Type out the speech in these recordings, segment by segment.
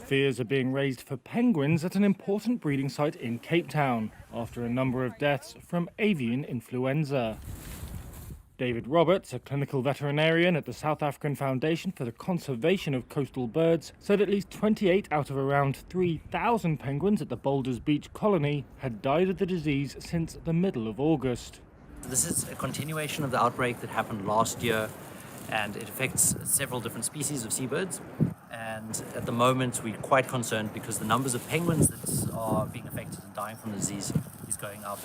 Fears are being raised for penguins at an important breeding site in Cape Town after a number of deaths from avian influenza. David Roberts, a clinical veterinarian at the South African Foundation for the Conservation of Coastal Birds, said at least 28 out of around 3,000 penguins at the Boulders beach colony had died of the disease since the middle of August. This is a continuation of the outbreak that happened last year, and it affects several different species of seabirds. And at the moment, we're quite concerned because the numbers of penguins that are being affected and dying from the disease is going up.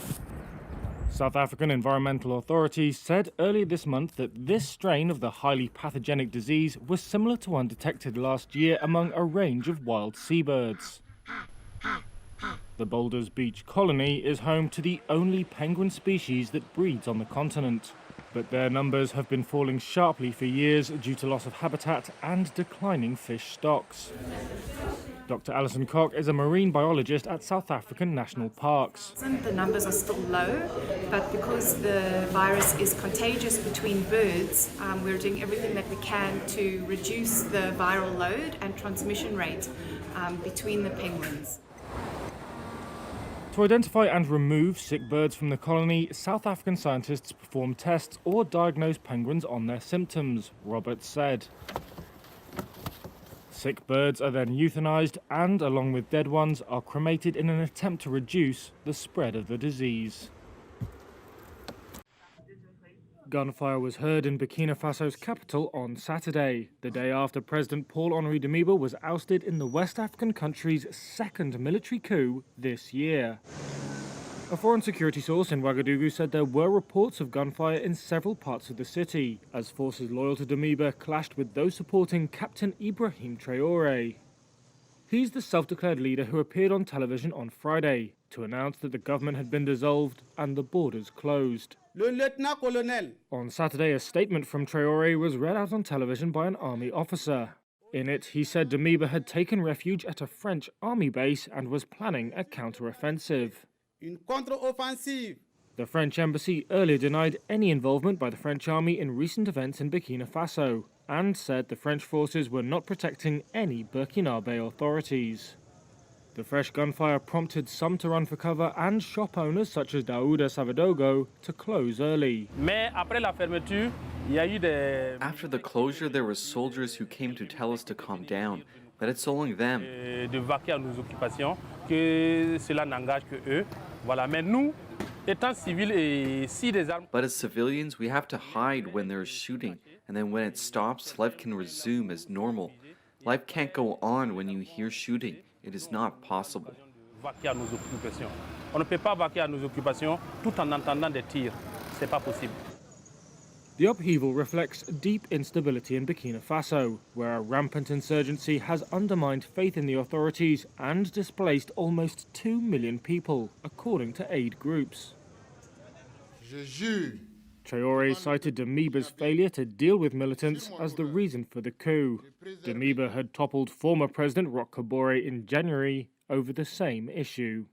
South African environmental authorities said earlier this month that this strain of the highly pathogenic disease was similar to one detected last year among a range of wild seabirds. The Boulders Beach colony is home to the only penguin species that breeds on the continent. But their numbers have been falling sharply for years due to loss of habitat and declining fish stocks. Dr. Alison Koch is a marine biologist at South African national parks. The numbers are still low, but because the virus is contagious between birds, we're doing everything that we can to reduce the viral load and transmission rate between the penguins. To identify and remove sick birds from the colony, South African scientists perform tests or diagnose penguins on their symptoms, Roberts said. Sick birds are then euthanized and, along with dead ones, are cremated in an attempt to reduce the spread of the disease. Gunfire was heard in Burkina Faso's capital on Saturday, the day after President Paul-Henri Damiba was ousted in the West African country's second military coup this year. A foreign security source in Ouagadougou said there were reports of gunfire in several parts of the city, as forces loyal to Damiba clashed with those supporting Captain Ibrahim Traore. He's the self-declared leader who appeared on television on Friday to announce that the government had been dissolved and the borders closed. On Saturday, a statement from Traore was read out on television by an army officer. In it, he said Damiba had taken refuge at a French army base and was planning a counter-offensive. The French embassy earlier denied any involvement by the French army in recent events in Burkina Faso and said the French forces were not protecting any Burkinabe authorities. The fresh gunfire prompted some to run for cover and shop owners such as Daouda Savadogo to close early. After the closure, there were soldiers who came to tell us to calm down, that it's only them. But as civilians, we have to hide when there's shooting, and then when it stops, life can resume as normal. Life can't go on when you hear shooting. It is not possible. The upheaval reflects deep instability in Burkina Faso, where a rampant insurgency has undermined faith in the authorities and displaced almost 2 million people, according to aid groups. Traore cited Damiba's failure to deal with militants as the reason for the coup. Damiba had toppled former President Roch Kabore in January over the same issue.